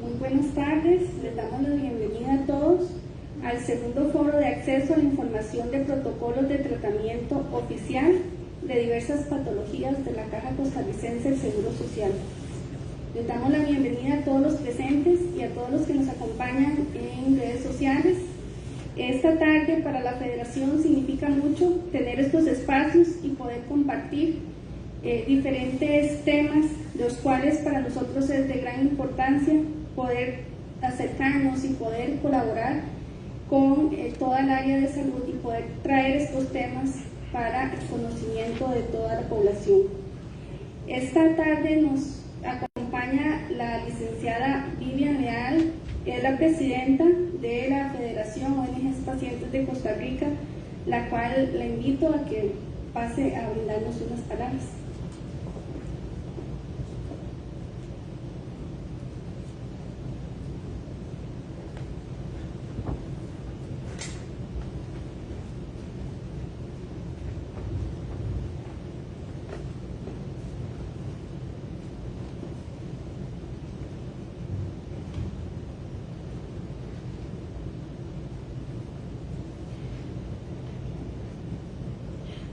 Muy buenas tardes, les damos la bienvenida a todos al segundo foro de acceso a la información de protocolos de tratamiento oficial de diversas patologías de la Caja Costarricense del Seguro Social. Les damos la bienvenida a todos los presentes y a todos los que nos acompañan en redes sociales. Esta tarde para la Federación significa mucho tener estos espacios y poder compartir diferentes temas, de los cuales para nosotros es de gran importancia poder acercarnos y poder colaborar con toda el área de salud y poder traer estos temas para el conocimiento de toda la población. Esta tarde nos acompaña la licenciada Vivian Leal, que es la presidenta de la Federación ONGs Pacientes de Costa Rica, la cual la invito a que pase a brindarnos unas palabras.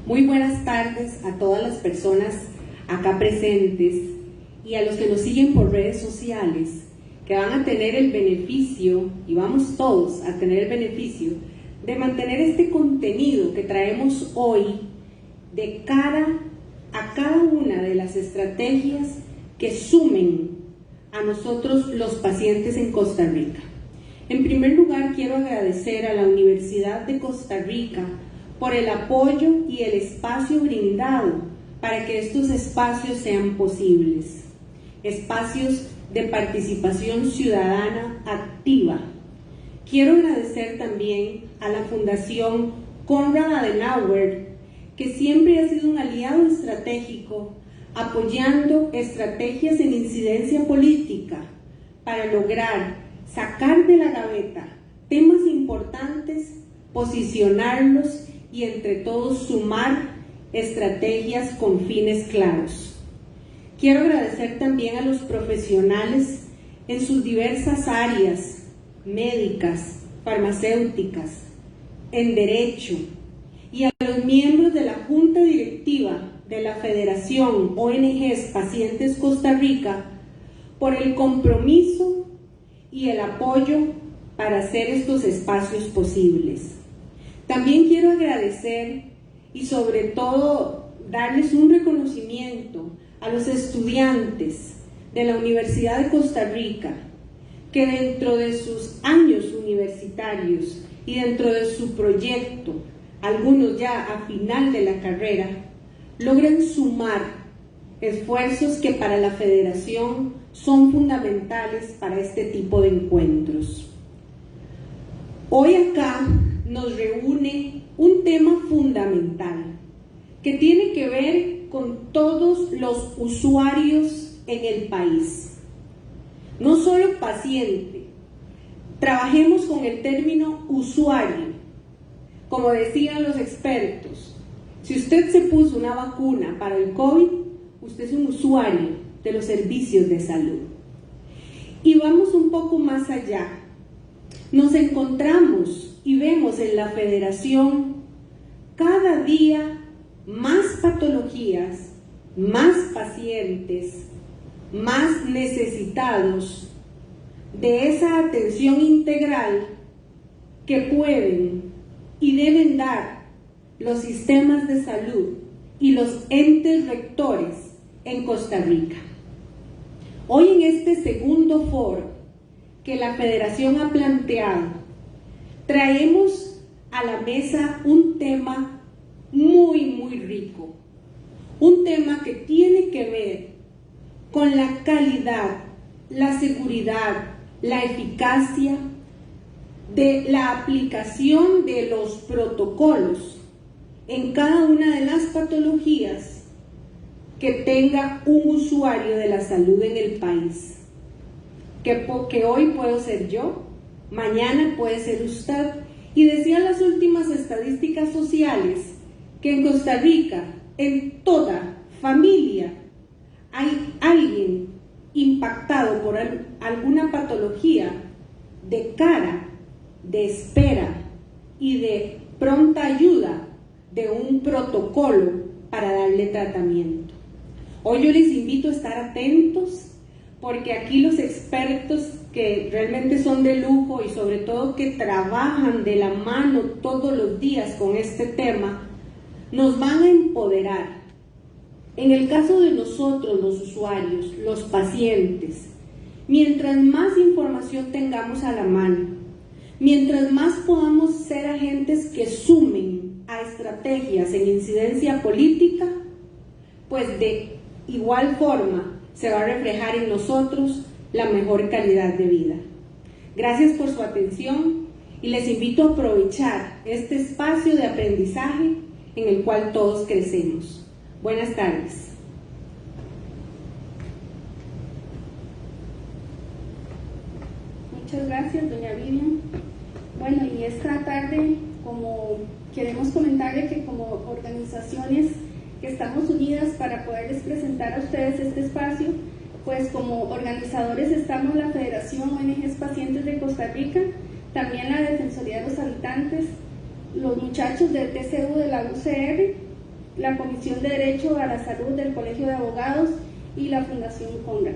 Muy buenas tardes a todas las personas acá presentes y a los que nos siguen por redes sociales, que van a tener el beneficio, y vamos todos a tener el beneficio, de mantener este contenido que traemos hoy de cara a cada una de las estrategias que sumen a nosotros los pacientes en Costa Rica. En primer lugar, quiero agradecer a la Universidad de Costa Rica por el apoyo y el espacio brindado para que estos espacios sean posibles. Espacios de participación ciudadana activa. Quiero agradecer también a la Fundación Konrad Adenauer, que siempre ha sido un aliado estratégico, apoyando estrategias en incidencia política para lograr sacar de la gaveta temas importantes, posicionarlos y entre todos sumar estrategias con fines claros. Quiero agradecer también a los profesionales en sus diversas áreas, médicas, farmacéuticas, en derecho, y a los miembros de la Junta Directiva de la Federación ONGs Pacientes Costa Rica por el compromiso y el apoyo para hacer estos espacios posibles. También quiero agradecer y sobre todo darles un reconocimiento a los estudiantes de la Universidad de Costa Rica, que dentro de sus años universitarios y dentro de su proyecto, algunos ya a final de la carrera, logran sumar esfuerzos que para la Federación son fundamentales para este tipo de encuentros. Hoy acá nos reúne un tema fundamental que tiene que ver con todos los usuarios en el país. No solo paciente, trabajemos con el término usuario. Como decían los expertos, si usted se puso una vacuna para el COVID, usted es un usuario de los servicios de salud. Y vamos un poco más allá. Nos encontramos y vemos en la Federación cada día más patologías, más pacientes, más necesitados de esa atención integral que pueden y deben dar los sistemas de salud y los entes rectores en Costa Rica. Hoy en este segundo foro que la Federación ha planteado, traemos a la mesa un tema muy rico, un tema que tiene que ver con la calidad, la seguridad, la eficacia de la aplicación de los protocolos en cada una de las patologías que tenga un usuario de la salud en el país, que hoy puedo ser yo, mañana puede ser usted. Y decían las últimas estadísticas sociales que en Costa Rica, en toda familia, hay alguien impactado por alguna patología de cara, de espera y de pronta ayuda de un protocolo para darle tratamiento. Hoy yo les invito a estar atentos, porque aquí los expertos que realmente son de lujo y sobre todo que trabajan de la mano todos los días con este tema, nos van a empoderar. En el caso de nosotros, los usuarios, los pacientes, mientras más información tengamos a la mano, mientras más podamos ser agentes que sumen a estrategias en incidencia política, pues de igual forma se va a reflejar en nosotros la mejor calidad de vida. Gracias por su atención y les invito a aprovechar este espacio de aprendizaje en el cual todos crecemos. Buenas tardes. Muchas gracias, doña Vivian. Bueno, y esta tarde, como queremos comentarle que como organizaciones que estamos unidas para poderles presentar a ustedes este espacio, pues como organizadores estamos la Federación ONGs Pacientes de Costa Rica, también la Defensoría de los Habitantes, los muchachos del TCU de la UCR, la Comisión de Derecho a la Salud del Colegio de Abogados y la Fundación Conrad.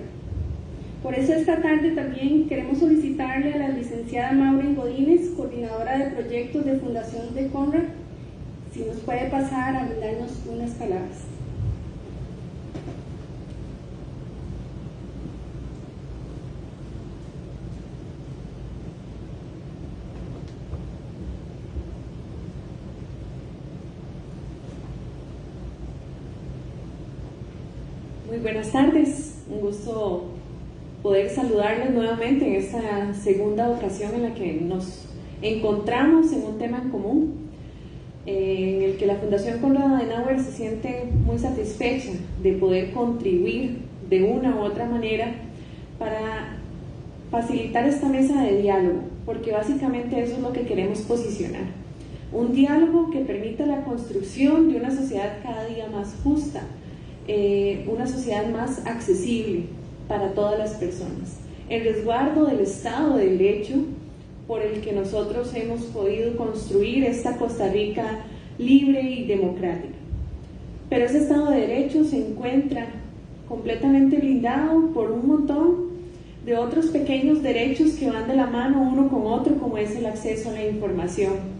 Por eso esta tarde también queremos solicitarle a la licenciada Maureen Godínez, coordinadora de proyectos de Fundación de Conrad, si nos puede pasar a brindarnos unas palabras. Muy buenas tardes, un gusto poder saludarles nuevamente en esta segunda ocasión en la que nos encontramos en un tema en común, en el que la Fundación Konrad Adenauer se siente muy satisfecha de poder contribuir de una u otra manera para facilitar esta mesa de diálogo, porque básicamente eso es lo que queremos posicionar. Un diálogo que permita la construcción de una sociedad cada día más justa, una sociedad más accesible para todas las personas, el resguardo del Estado de Derecho por el que nosotros hemos podido construir esta Costa Rica libre y democrática. Pero ese Estado de Derecho se encuentra completamente blindado por un montón de otros pequeños derechos que van de la mano uno con otro, como es el acceso a la información.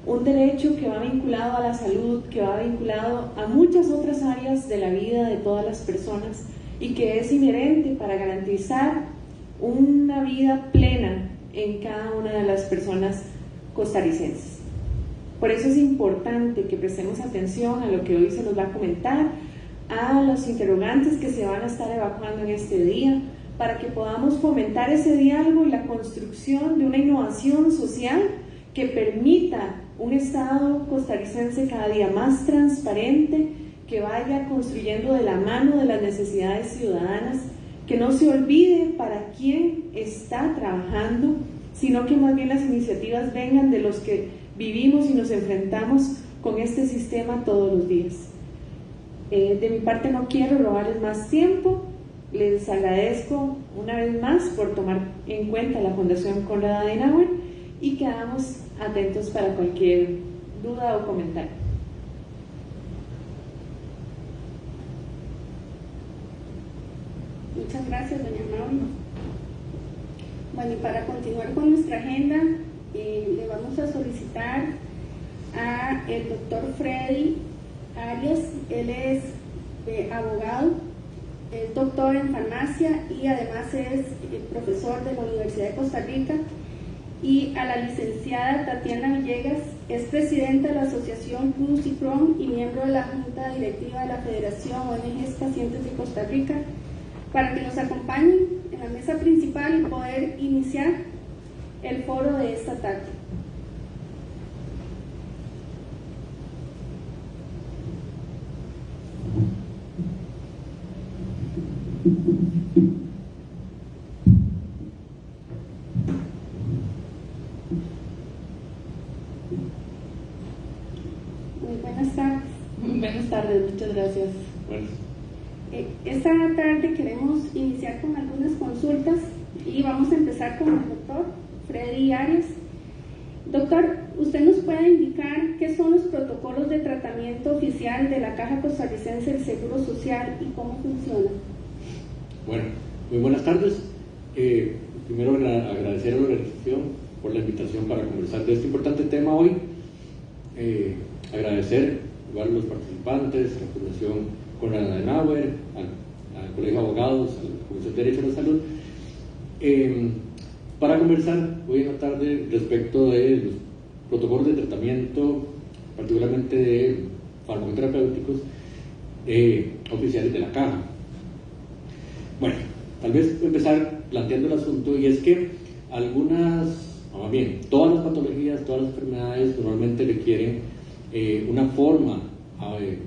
Un derecho que va vinculado a la salud, que va vinculado a muchas otras áreas de la vida de todas las personas y que es inherente para garantizar una vida plena en cada una de las personas costarricenses. Por eso es importante que prestemos atención a lo que hoy se nos va a comentar, a los interrogantes que se van a estar evacuando en este día, para que podamos fomentar ese diálogo y la construcción de una innovación social que permita un Estado costarricense cada día más transparente, que vaya construyendo de la mano de las necesidades ciudadanas, que no se olvide para quién está trabajando, sino que más bien las iniciativas vengan de los que vivimos y nos enfrentamos con este sistema todos los días. De mi parte no quiero robarles más tiempo, les agradezco una vez más por tomar en cuenta la Fundación Konrad Adenauer y quedamos atentos para cualquier duda o comentario. Muchas gracias, doña Mauri. Bueno, y para continuar con nuestra agenda, le vamos a solicitar a el doctor Freddy Arias. Él es abogado, es doctor en farmacia y además es profesor de la Universidad de Costa Rica. Y a la licenciada Tatiana Villegas, es presidenta de la Asociación Cruz y Crom y miembro de la Junta Directiva de la Federación ONGs Pacientes de Costa Rica, para que nos acompañen en la mesa principal y poder iniciar el foro de esta tarde. Muy buenas tardes. Buenas tardes, muchas gracias. Esta tarde queremos iniciar con algunas consultas y vamos a empezar con el doctor Freddy Arias. Doctor, ¿usted nos puede indicar qué son los protocolos de tratamiento oficial de la Caja Costarricense del Seguro Social y cómo funciona? Bueno, muy buenas tardes. Primero agradecer a la organización por la invitación para conversar de este importante tema hoy. Agradecer igual a los participantes, a la Fundación Konrad Adenauer, al Colegio de Abogados, a la Comisión de Derecho a la Salud, para conversar hoy en la tarde respecto de los protocolos de tratamiento, particularmente de farmacoterapéuticos oficiales de la Caja. Bueno, tal vez empezar planteando el asunto, y es que todas las patologías, todas las enfermedades normalmente requieren una forma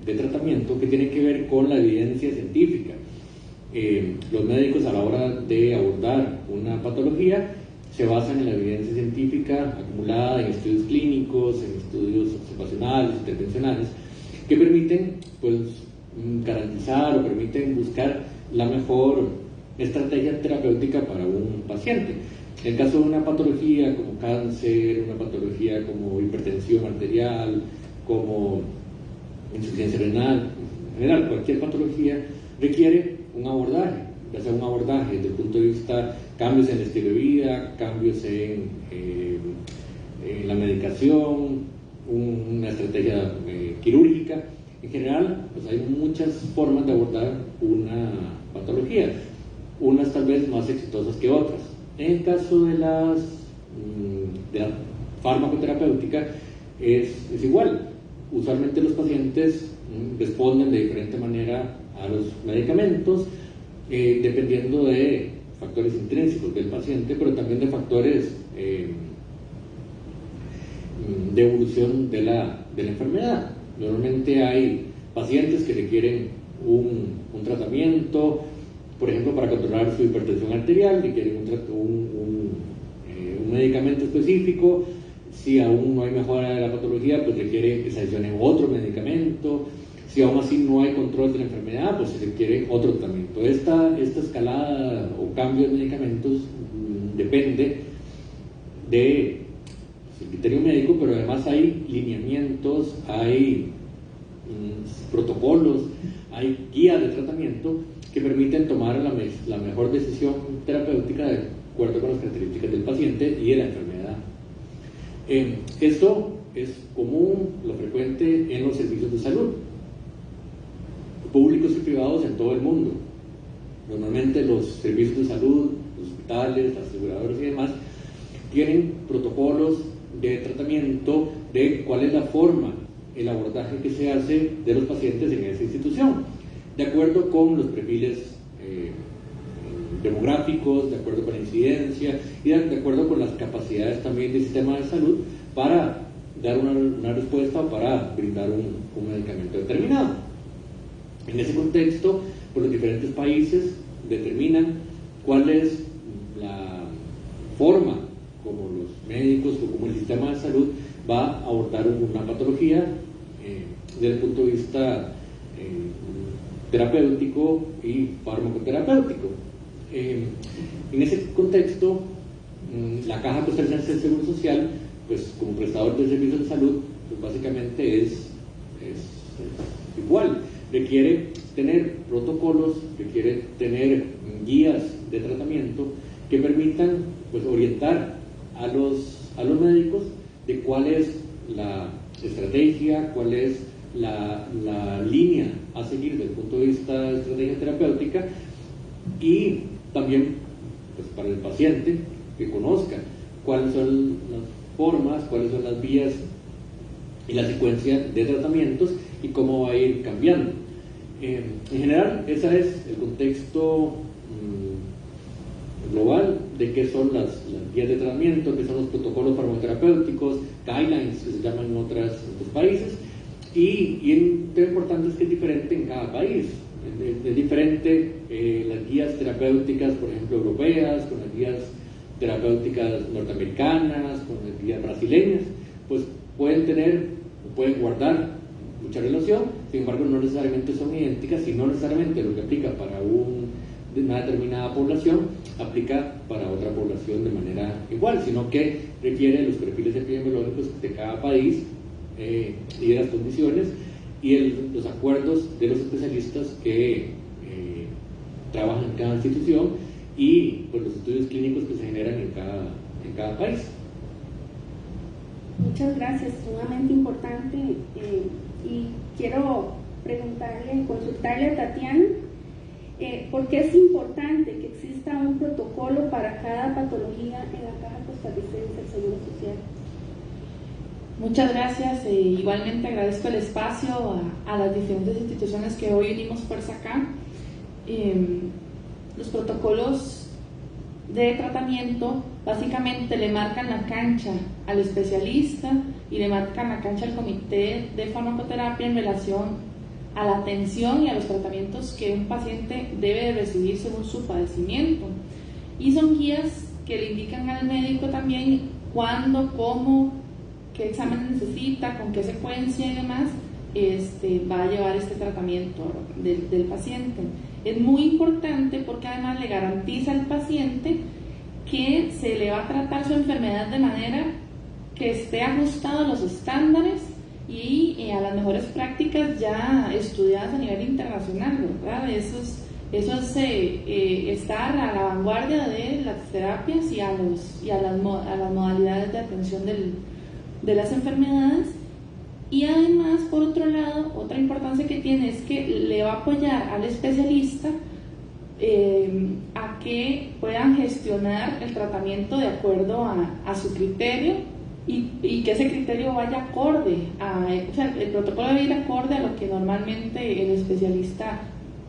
de tratamiento que tiene que ver con la evidencia científica. Los médicos, a la hora de abordar una patología, se basan en la evidencia científica acumulada en estudios clínicos, en estudios observacionales, intervencionales, que permiten garantizar o permiten buscar la mejor estrategia terapéutica para un paciente. En el caso de una patología como cáncer, una patología como hipertensión arterial, como insuficiencia renal, en general cualquier patología requiere un abordaje, ya sea un abordaje desde el punto de vista cambios en el estilo de vida, cambios en la medicación, una estrategia quirúrgica. En general, pues hay muchas formas de abordar una patología, unas tal vez más exitosas que otras. En el caso de la farmacoterapéutica es igual. Usualmente los pacientes responden de diferente manera a los medicamentos, dependiendo de factores intrínsecos del paciente, pero también de factores de evolución de la enfermedad. Normalmente hay pacientes que requieren un tratamiento, por ejemplo, para controlar su hipertensión arterial, requieren un medicamento específico. Si aún no hay mejora de la patología, pues requiere que se adicione otro medicamento. Si aún así no hay control de la enfermedad, pues se requiere otro tratamiento. Esta escalada o cambio de medicamentos depende del criterio médico, pero además hay lineamientos, hay protocolos, hay guías de tratamiento que permiten tomar la mejor decisión terapéutica de acuerdo con las características del paciente y de la enfermedad. Esto es común, lo frecuente en los servicios de salud, públicos y privados en todo el mundo. Normalmente los servicios de salud, los hospitales, las aseguradoras y demás tienen protocolos de tratamiento de cuál es la forma, el abordaje que se hace de los pacientes en esa institución, de acuerdo con los perfiles demográficos, de acuerdo con la incidencia y de acuerdo con las capacidades también del sistema de salud para dar una respuesta o para brindar un medicamento determinado. En ese contexto, pues los diferentes países determinan cuál es la forma como los médicos o como el sistema de salud va a abordar una patología desde el punto de vista terapéutico y farmacoterapéutico. En ese contexto, la Caja Costarricense del Seguro Social, pues como prestador de servicios de salud, pues básicamente es igual. Requiere tener protocolos, requiere tener guías de tratamiento que permitan pues orientar a los médicos de cuál es la estrategia, cuál es la línea a seguir desde el punto de vista de estrategia terapéutica, y también pues, para el paciente que conozca cuáles son las formas, cuáles son las vías y la secuencia de tratamientos y cómo va a ir cambiando. En general, ese es el contexto global de qué son las guías de tratamiento, qué son los protocolos farmacoterapéuticos, guidelines que se llaman en otros países, y lo importante es que es diferente en cada país. Es diferente las guías terapéuticas, por ejemplo, europeas, con las guías terapéuticas norteamericanas, con las guías brasileñas, pues pueden guardar mucha relación, sin embargo no necesariamente son idénticas, y no necesariamente lo que aplica para una determinada población aplica para otra población de manera igual, sino que requiere los perfiles epidemiológicos de cada país y de las condiciones y los acuerdos de los especialistas que trabajan en cada institución y pues, los estudios clínicos que se generan en cada país. Muchas gracias, sumamente importante. Y quiero consultarle a Tatiana, ¿por qué es importante que exista un protocolo para cada patología en la Caja Costarricense del Seguro Social? Muchas gracias, igualmente agradezco el espacio a las diferentes instituciones que hoy unimos fuerza acá. Los protocolos de tratamiento básicamente le marcan la cancha al especialista y le marcan la cancha al comité de farmacoterapia en relación a la atención y a los tratamientos que un paciente debe de recibir según su padecimiento, y son guías que le indican al médico también cuándo, cómo, qué examen necesita, con qué secuencia y demás va a llevar este tratamiento del paciente. Es muy importante porque además le garantiza al paciente que se le va a tratar su enfermedad de manera que esté ajustado a los estándares y a las mejores prácticas ya estudiadas a nivel internacional, ¿verdad? Eso es estar a la vanguardia de las terapias y a las modalidades de atención de las enfermedades. Y además, por otro lado, otra importancia que tiene es que le va a apoyar al especialista a que puedan gestionar el tratamiento de acuerdo a su criterio y que ese criterio vaya acorde o sea, el protocolo debe ir acorde a lo que normalmente el especialista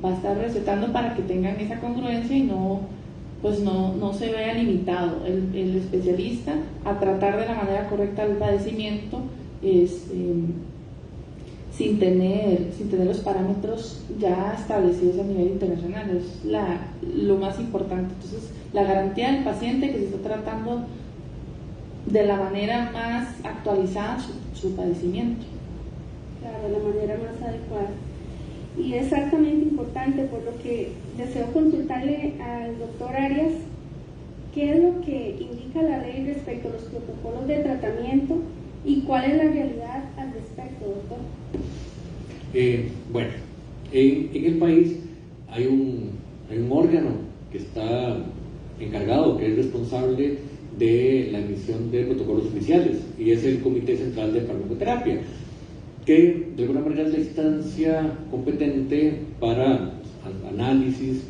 va a estar recetando para que tengan esa congruencia y no se vea limitado el especialista a tratar de la manera correcta el padecimiento sin tener los parámetros ya establecidos a nivel internacional. Es lo más importante. Entonces, la garantía del paciente que se está tratando de la manera más actualizada su padecimiento. Claro, de la manera más adecuada. Y es exactamente importante, por lo que deseo consultarle al doctor Arias, ¿qué es lo que indica la ley respecto a los protocolos de tratamiento y cuál es la realidad al respecto, doctor? Bueno, en el país hay un órgano que está encargado, que es responsable de la emisión de protocolos oficiales, y es el Comité Central de Farmacoterapia, que de alguna manera es la instancia competente para análisis,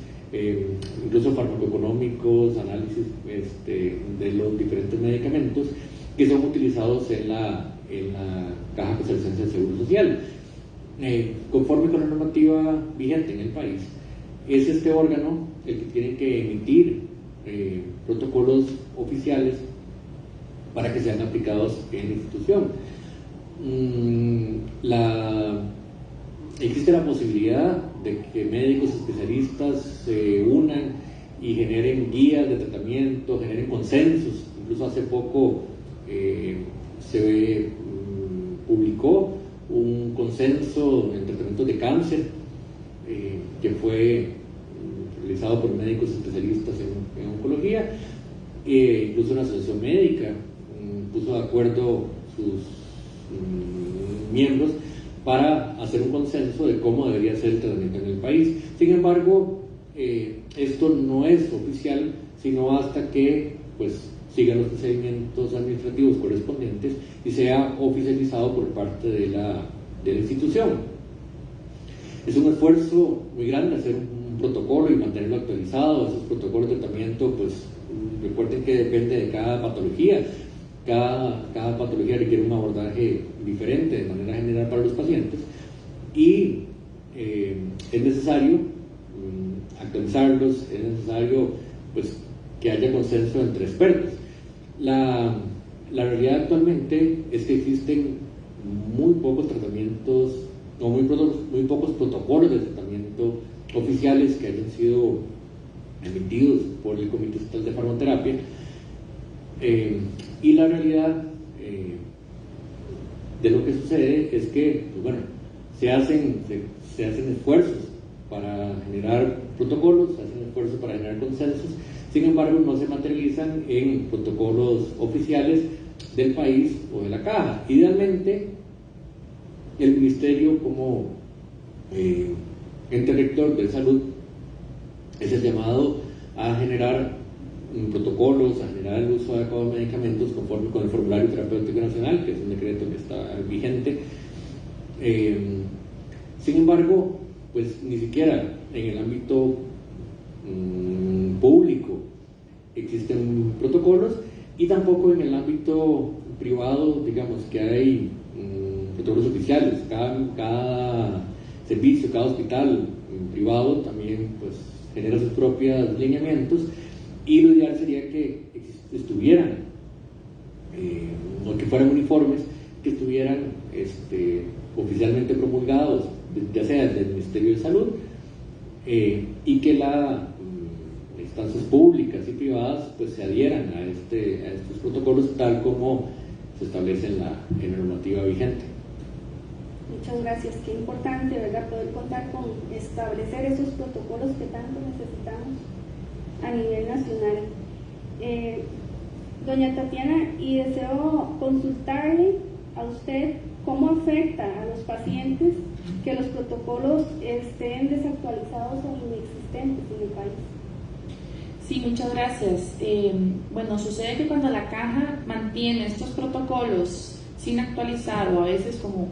incluso farmacoeconómicos, análisis de los diferentes medicamentos que son utilizados en la Caja Costarricense del Seguro Social. Conforme con la normativa vigente en el país, es este órgano el que tiene que emitir protocolos oficiales para que sean aplicados en la institución. Existe la posibilidad de que médicos especialistas se unan y generen guías de tratamiento, generen consensos. Incluso hace poco se publicó un consenso en tratamientos de cáncer que fue realizado por médicos especialistas en oncología. Incluso una asociación médica puso de acuerdo sus miembros para hacer un consenso de cómo debería ser el tratamiento en el país. Sin embargo, esto no es oficial, sino hasta que sigan los procedimientos administrativos correspondientes y sea oficializado por parte de la institución. Es un esfuerzo muy grande hacer un protocolo y mantenerlo actualizado. Esos protocolos de tratamiento, recuerden que depende de cada patología. Cada patología requiere un abordaje diferente de manera general para los pacientes, y es necesario actualizarlos, es necesario que haya consenso entre expertos. La realidad actualmente es que existen muy pocos tratamientos o muy pocos protocolos de tratamiento oficiales que hayan sido emitidos por el Comité Estatal de Farmacoterapia, y la realidad de lo que sucede es que se hacen esfuerzos para generar protocolos, se hacen esfuerzos para generar consensos, sin embargo no se materializan en protocolos oficiales del país o de la caja. Idealmente, el Ministerio como ente rector de salud es el llamado a generar protocolos, a generar el uso adecuado de medicamentos conforme con el formulario terapéutico nacional, que es un decreto que está vigente. Sin embargo, pues ni siquiera en el ámbito público existen protocolos, y tampoco en el ámbito privado, digamos que hay protocolos oficiales. Cada servicio, cada hospital privado también pues genera sus propios lineamientos, y lo ideal sería que estuvieran o que fueran uniformes, que estuvieran oficialmente promulgados, ya sea desde el Ministerio de Salud, y que las instancias públicas y privadas pues se adhieran a estos protocolos tal como se establece en la normativa vigente. Muchas gracias. Qué importante, ¿verdad?, poder contar con establecer esos protocolos que tanto necesitamos a nivel nacional. Doña Tatiana, y deseo consultarle a usted cómo afecta a los pacientes que los protocolos estén desactualizados o inexistentes en el país. Sí, muchas gracias. Bueno, sucede que cuando la caja mantiene estos protocolos sin actualizar, o a veces, como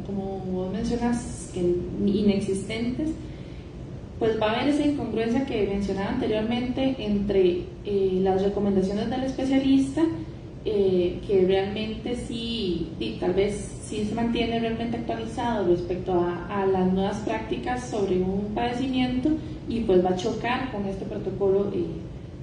vos mencionas, que inexistentes, pues va a haber esa incongruencia que mencionaba anteriormente entre las recomendaciones del especialista, que realmente sí, tal vez sí se mantiene realmente actualizado respecto a las nuevas prácticas sobre un padecimiento, y pues va a chocar con este protocolo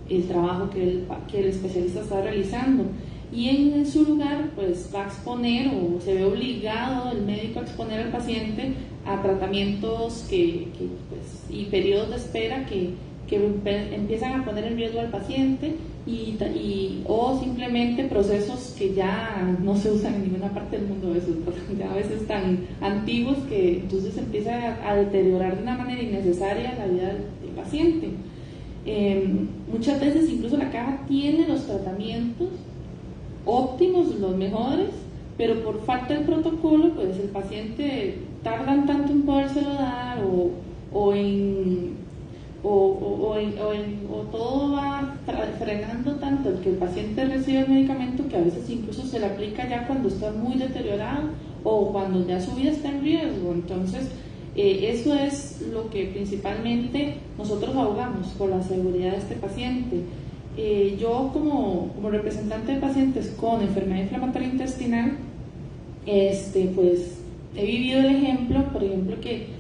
el trabajo que el especialista está realizando, y en su lugar pues va a exponer, o se ve obligado el médico a exponer al paciente a tratamientos y periodos de espera que empiezan a poner en riesgo al paciente, o simplemente procesos que ya no se usan en ninguna parte del mundo, esos ya a veces tan antiguos que entonces empieza a deteriorar de una manera innecesaria la vida del paciente. Muchas veces incluso la caja tiene los tratamientos óptimos, los mejores, pero por falta del protocolo pues el paciente tardan tanto en podérselo dar, o todo va frenando tanto el que el paciente recibe el medicamento, que a veces incluso se le aplica ya cuando está muy deteriorado o cuando ya su vida está en riesgo. Entonces eso es lo que principalmente nosotros abogamos, por la seguridad de este paciente. Yo como representante de pacientes con enfermedad inflamatoria intestinal, pues he vivido el ejemplo, por ejemplo, que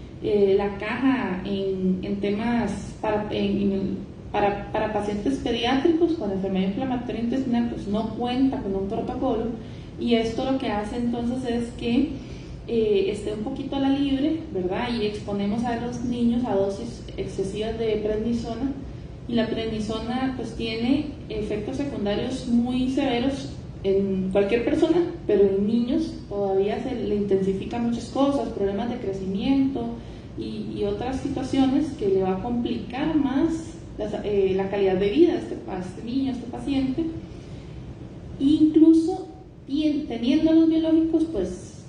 la caja en temas para pacientes pediátricos con enfermedad inflamatoria intestinal pues no cuenta con un protocolo, y esto lo que hace entonces es que esté un poquito a la libre, ¿verdad? Y exponemos a los niños a dosis excesivas de prednisona, y la prednisona pues tiene efectos secundarios muy severos en cualquier persona, pero en niños todavía se le intensifican muchas cosas, problemas de crecimiento y otras situaciones que le va a complicar más la calidad de vida a este niño, a este paciente. Incluso teniendo los biológicos, pues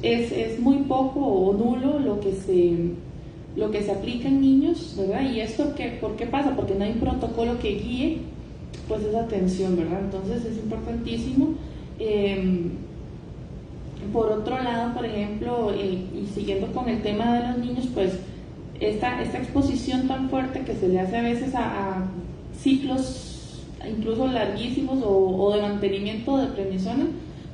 es muy poco o nulo lo que se aplica en niños, ¿verdad? Y esto ¿por qué pasa? Porque no hay un protocolo que guíe pues esa atención, ¿verdad? Entonces es importantísimo. Por otro lado, por ejemplo, y siguiendo con el tema de los niños, pues esta exposición tan fuerte que se le hace a veces a ciclos incluso larguísimos o de mantenimiento de prednisona,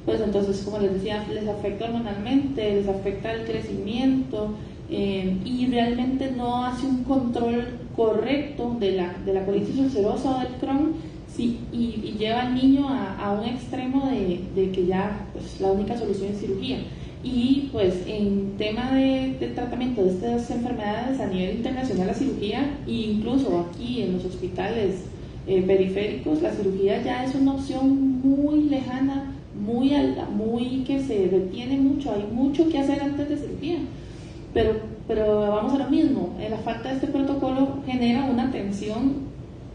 pues entonces, como les decía, les afecta hormonalmente, les afecta el crecimiento, y realmente no hace un control correcto de la colitis ulcerosa o del Crohn, y lleva al niño a un extremo de que ya pues la única solución es cirugía. Y pues en tema de tratamiento de estas enfermedades a nivel internacional, la cirugía, e incluso aquí en los hospitales periféricos, la cirugía ya es una opción muy lejana muy que se detiene mucho, hay mucho que hacer antes de cirugía, pero vamos a lo mismo, la falta de este protocolo genera una tensión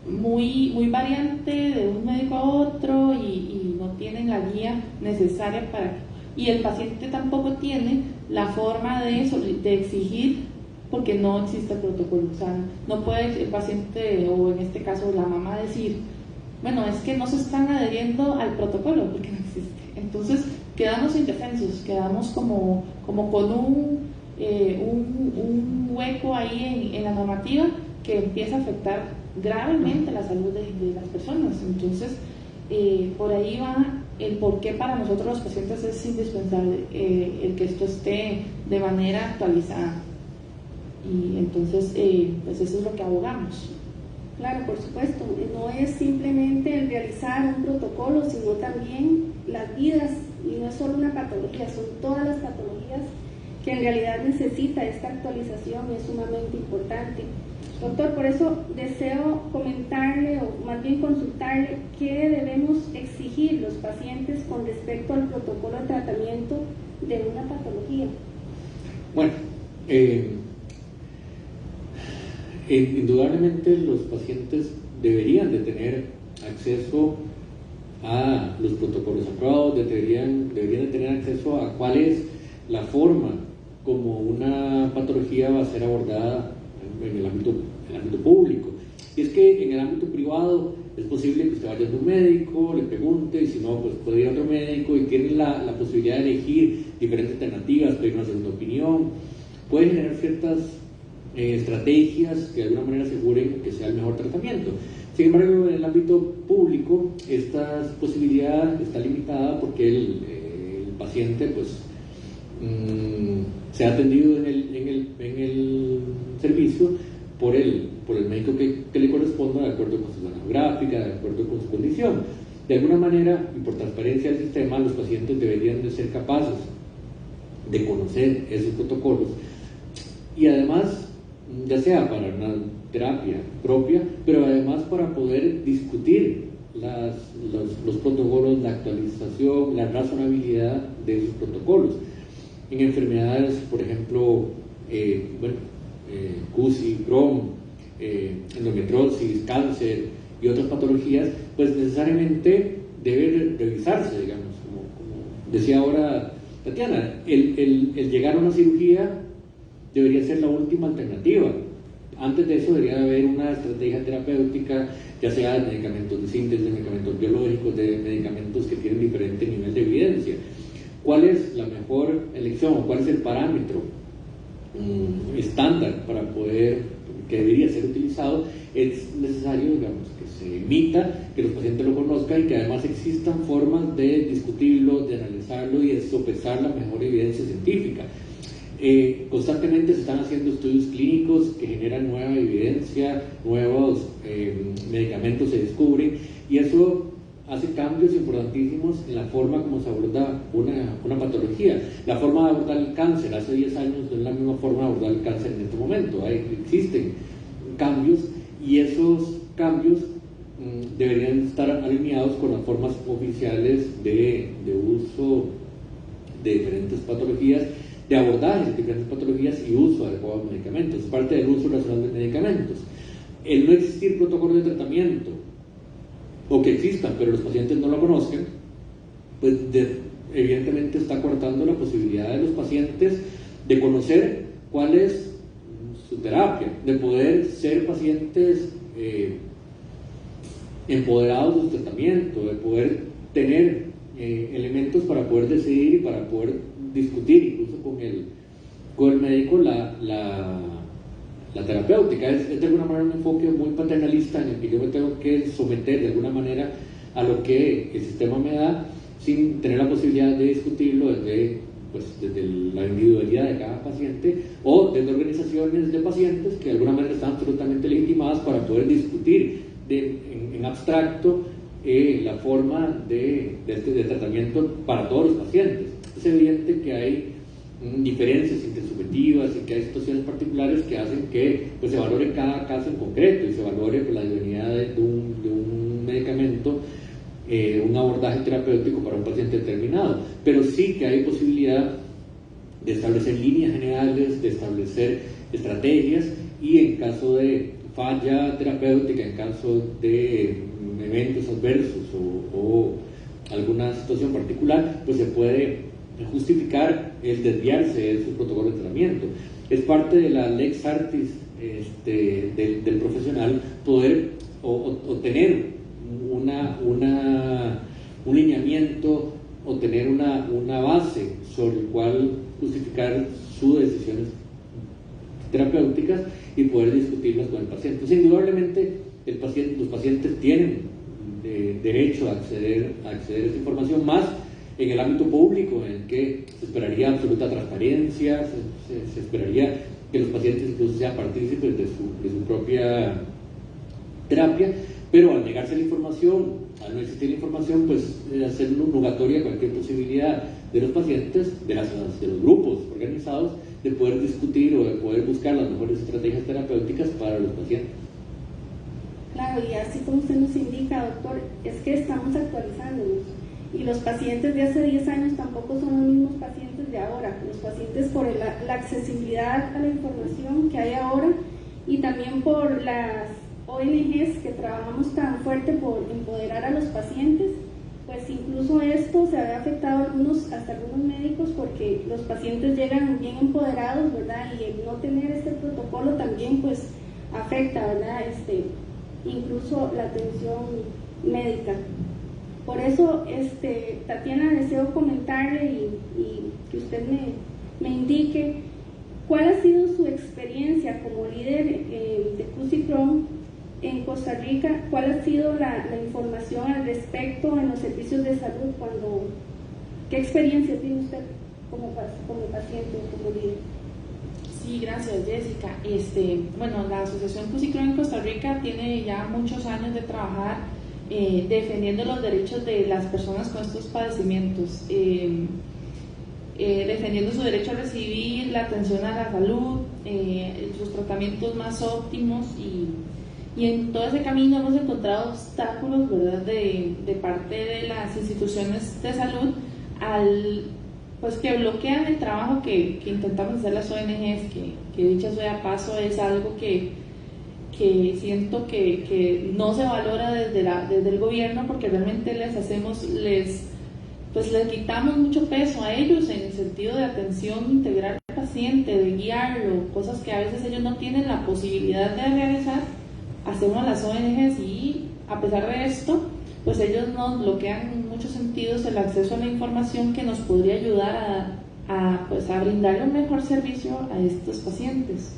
muy variante de un médico a otro y no tienen la guía necesaria y el paciente tampoco tiene la forma de exigir, porque no existe el protocolo. O sea, no puede el paciente, o en este caso la mamá, decir, bueno, es que no se están adheriendo al protocolo porque no existe. Entonces quedamos indefensos, quedamos como con un hueco ahí en la normativa que empieza a afectar gravemente la salud de las personas. Entonces, por ahí va el por qué para nosotros los pacientes es indispensable el que esto esté de manera actualizada. Y entonces, pues eso es lo que abogamos. Claro, por supuesto, no es simplemente el realizar un protocolo, sino también las vidas, y no es solo una patología, son todas las patologías que en realidad necesita esta actualización y es sumamente importante. Doctor, por eso deseo comentarle o más bien consultarle qué debemos exigir los pacientes con respecto al protocolo de tratamiento de una patología. Bueno, indudablemente los pacientes deberían de tener acceso a los protocolos aprobados, deberían de tener acceso a cuál es la forma como una patología va a ser abordada en el ámbito público. Y es que en el ámbito privado es posible que usted vaya a un médico, le pregunte, y si no, pues puede ir a otro médico y tiene la posibilidad de elegir diferentes alternativas, pedir una segunda opinión, puede generar ciertas estrategias que de alguna manera aseguren que sea el mejor tratamiento. Sin embargo, en el ámbito público esta posibilidad está limitada porque el paciente pues se ha atendido en el servicio por el médico que le corresponda, de acuerdo con su zona geográfica, de acuerdo con su condición. De alguna manera, y por transparencia del sistema, los pacientes deberían de ser capaces de conocer esos protocolos y además, ya sea para una terapia propia, pero además para poder discutir los protocolos, la actualización, la razonabilidad de esos protocolos. En enfermedades, por ejemplo, CUSI, Crohn, endometriosis, cáncer y otras patologías, pues necesariamente debe revisarse, digamos, como decía ahora Tatiana, el llegar a una cirugía debería ser la última alternativa. Antes de eso debería haber una estrategia terapéutica, ya sea de medicamentos de síntesis, de medicamentos biológicos, de medicamentos que tienen diferente nivel de evidencia. ¿Cuál es la mejor elección o cuál es el parámetro estándar para que debería ser utilizado? Es necesario, digamos, que se emita, que los pacientes lo conozcan y que además existan formas de discutirlo, de analizarlo y de sopesar la mejor evidencia científica. Constantemente se están haciendo estudios clínicos que generan nueva evidencia, nuevos medicamentos se descubren y eso hace cambios importantísimos en la forma como se aborda una patología. La forma de abordar el cáncer hace 10 años no es la misma forma de abordar el cáncer en este momento. Existen cambios y esos cambios deberían estar alineados con las formas oficiales de uso de diferentes patologías, de abordaje de diferentes patologías y uso adecuado de medicamentos. Es parte del uso racional de medicamentos. El no existir protocolo de tratamiento, o que existan, pero los pacientes no lo conozcan, pues evidentemente está cortando la posibilidad de los pacientes de conocer cuál es su terapia, de poder ser pacientes empoderados de su tratamiento, de poder tener elementos para poder decidir y para poder discutir incluso con el médico la terapéutica. Es de alguna manera un enfoque muy paternalista en el que yo me tengo que someter de alguna manera a lo que el sistema me da sin tener la posibilidad de discutirlo desde la individualidad de cada paciente o desde organizaciones de pacientes que de alguna manera están absolutamente legitimadas para poder discutir en abstracto la forma de tratamiento para todos los pacientes. Es evidente que hay diferencias intersubjetivas y que hay situaciones particulares que hacen que se valore cada caso en concreto y se valore la idoneidad de un medicamento un abordaje terapéutico para un paciente determinado, pero sí que hay posibilidad de establecer líneas generales, de establecer estrategias, y en caso de falla terapéutica, en caso de eventos adversos o alguna situación particular, pues se puede justificar el desviarse de su protocolo de tratamiento. Es parte de la lex artis del profesional poder o tener un lineamiento o tener una base sobre el cual justificar sus decisiones terapéuticas y poder discutirlas con el paciente. Entonces, indudablemente, los pacientes tienen derecho a acceder a esa información, más en el ámbito público, en el que se esperaría absoluta transparencia, se esperaría que los pacientes incluso sean partícipes de su propia terapia, pero al negarse la información, al no existir la información, pues hacer nugatoria cualquier posibilidad de los pacientes, de los grupos organizados, de poder discutir o de poder buscar las mejores estrategias terapéuticas para los pacientes. Claro, y así como usted nos indica, doctor, es que estamos actualizándonos, y los pacientes de hace 10 años tampoco son los mismos pacientes de ahora. Los pacientes, por la accesibilidad a la información que hay ahora, y también por las ONGs que trabajamos tan fuerte por empoderar a los pacientes, pues incluso esto se había afectado hasta algunos médicos, porque los pacientes llegan bien empoderados, ¿verdad? Y el no tener este protocolo también pues afecta, ¿verdad? Incluso la atención médica. Por eso, Tatiana, deseo comentarle y que usted me indique cuál ha sido su experiencia como líder de CUSICROM en Costa Rica, cuál ha sido la información al respecto en los servicios de salud, ¿qué experiencia tiene usted como paciente o como líder? Sí, gracias, Jessica. Bueno, la Asociación CUSICROM en Costa Rica tiene ya muchos años de trabajar defendiendo los derechos de las personas con estos padecimientos, defendiendo su derecho a recibir la atención a la salud, sus tratamientos más óptimos, y en todo ese camino hemos encontrado obstáculos, ¿verdad?, de parte de las instituciones de salud pues que bloquean el trabajo que intentamos hacer las ONGs, que dicho sea de paso es algo que siento que no se valora desde el gobierno, porque realmente les quitamos mucho peso a ellos en el sentido de atención integral al paciente, de guiarlo, cosas que a veces ellos no tienen la posibilidad de realizar, hacemos las ONGs, y a pesar de esto, pues ellos nos bloquean en muchos sentidos el acceso a la información que nos podría ayudar a brindarle un mejor servicio a estos pacientes.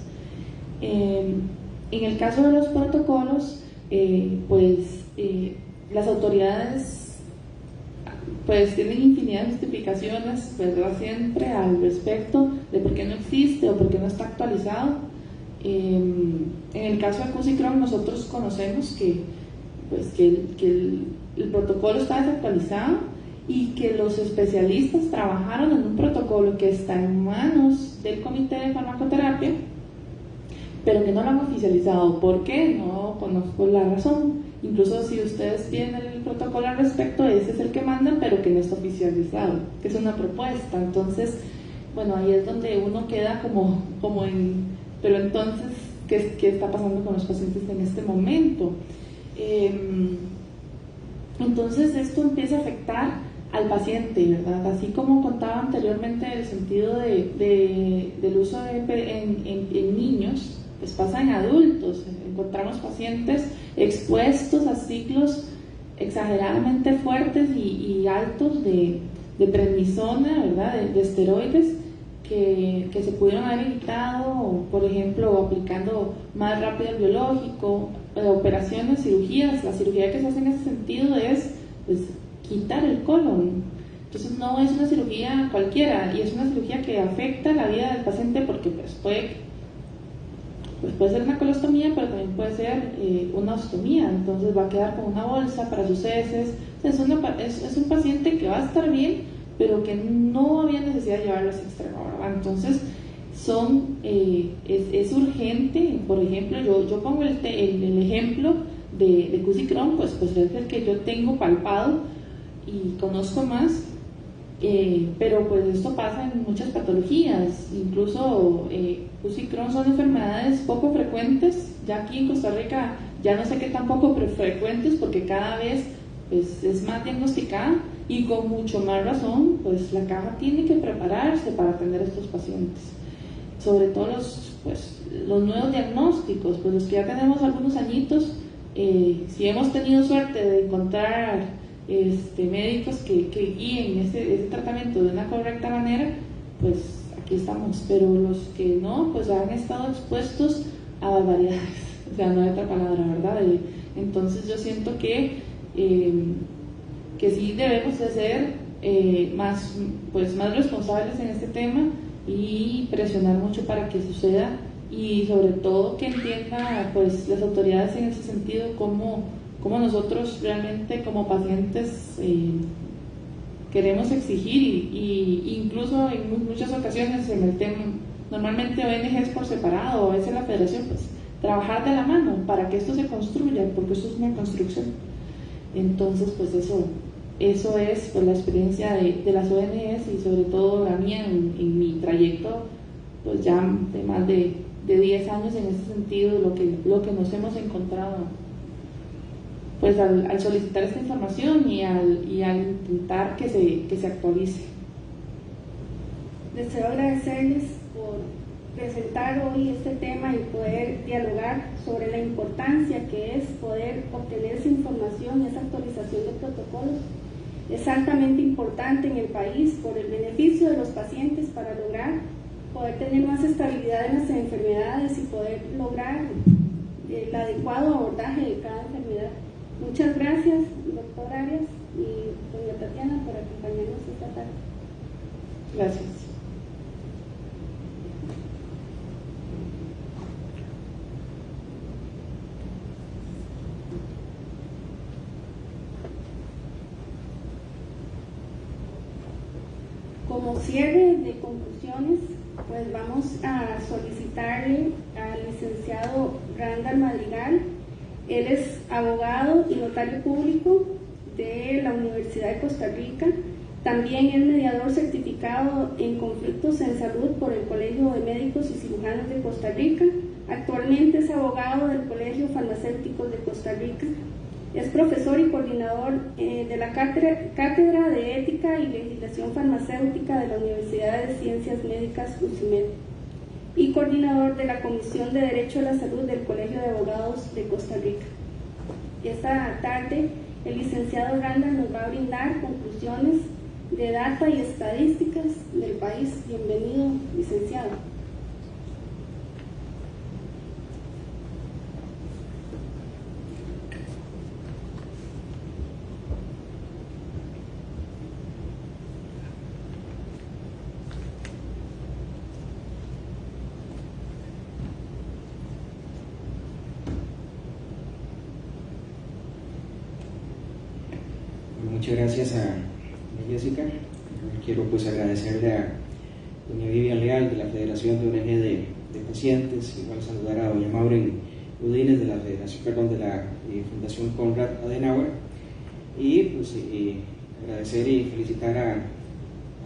En el caso de los protocolos, las autoridades pues tienen infinidad de justificaciones, ¿verdad?, siempre al respecto de por qué no existe o por qué no está actualizado. En el caso de CUSICROM, nosotros conocemos que el protocolo está desactualizado, y que los especialistas trabajaron en un protocolo que está en manos del Comité de Farmacoterapia, pero que no lo han oficializado. ¿Por qué? No conozco la razón. Incluso si ustedes tienen el protocolo al respecto, ese es el que mandan, pero que no está oficializado, que es una propuesta. Entonces, bueno, ahí es donde uno queda como en... Pero entonces, ¿qué está pasando con los pacientes en este momento? Entonces, esto empieza a afectar al paciente, ¿verdad? Así como contaba anteriormente el sentido del uso en niños, pues pasa en adultos. Encontramos pacientes expuestos a ciclos exageradamente fuertes y altos de prednisona, ¿verdad?, de esteroides, que se pudieron haber evitado, por ejemplo, aplicando más rápido el biológico, operaciones, cirugías. La cirugía que se hace en ese sentido es pues quitar el colon. Entonces no es una cirugía cualquiera, y es una cirugía que afecta la vida del paciente, porque puede ser una colostomía, pero también puede ser una ostomía. Entonces va a quedar con una bolsa para sus heces. Es un paciente que va a estar bien, pero que no había necesidad de llevarlo a ese extremo, ¿verdad? Entonces es urgente. Por ejemplo, yo pongo el ejemplo de QC Crohn, pues es el que yo tengo palpado y conozco más, pero pues esto pasa en muchas patologías, incluso QC Crohn son enfermedades poco frecuentes, ya aquí en Costa Rica ya no sé qué tan poco frecuentes, porque cada vez pues, es más diagnosticada, y con mucho más razón pues la caja tiene que prepararse para atender a estos pacientes, sobre todo los nuevos diagnósticos, pues los que ya tenemos algunos añitos, si hemos tenido suerte de encontrar médicos que guíen ese tratamiento de una correcta manera, pues aquí estamos, pero los que no, pues han estado expuestos a barbaridades, o sea, no hay otra palabra, ¿verdad? Entonces yo siento que sí debemos de ser más responsables en este tema y presionar mucho para que suceda, y sobre todo que entienda pues las autoridades en ese sentido cómo nosotros realmente como pacientes queremos exigir, y incluso en muchas ocasiones en el tema, normalmente ONGs por separado, o a veces la federación, pues trabajar de la mano para que esto se construya, porque esto es una construcción. Entonces pues eso es pues, la experiencia de las ONGs, y sobre todo la mía en mi trayecto, pues ya de más de 10 años en ese sentido, lo que nos hemos encontrado pues al solicitar esta información y al intentar que se actualice. Deseo agradecerles por presentar hoy este tema y poder dialogar sobre la importancia que es poder obtener esa información y esa actualización de protocolos. Es altamente importante en el país por el beneficio de los pacientes para lograr poder tener más estabilidad en las enfermedades y poder lograr el adecuado abordaje de cada enfermedad. Muchas gracias, doctor Arias y doña Tatiana, por acompañarnos esta tarde. Gracias. Como cierre de conclusiones, pues vamos a solicitarle al licenciado Randall Madrigal. Él es abogado y notario público de la Universidad de Costa Rica. También es mediador certificado en conflictos en salud por el Colegio de Médicos y Cirujanos de Costa Rica. Actualmente es abogado del Colegio Farmacéuticos de Costa Rica. Es profesor y coordinador de la Cátedra de Ética y Legislación Farmacéutica de la Universidad de Ciencias Médicas UCIMED y coordinador de la Comisión de Derecho a la Salud del Colegio de Abogados de Costa Rica. Esta tarde el licenciado Randall nos va a brindar conclusiones de data y estadísticas del país. Bienvenido, licenciado. Muchas gracias a Jessica. Quiero pues agradecerle a doña Vivian Leal de la Federación de ONG de Pacientes, igual saludar a doña Maureen Udines de la Fundación Konrad Adenauer, y pues agradecer y felicitar a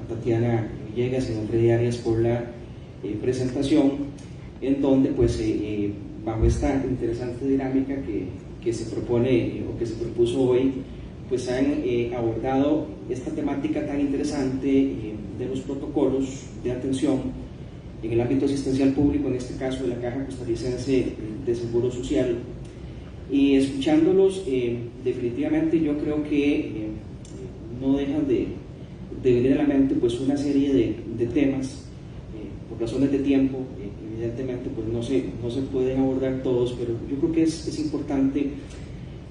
Tatiana Villegas y don Freddy Arias por la presentación, en donde pues bajo esta interesante dinámica que se propone o que se propuso hoy, pues han abordado esta temática tan interesante de los protocolos de atención en el ámbito asistencial público, en este caso de la Caja Costarricense de Seguro Social. Y escuchándolos, definitivamente yo creo que no dejan de venir a la mente pues una serie de temas. Por razones de tiempo, evidentemente pues no se pueden abordar todos, pero yo creo que es importante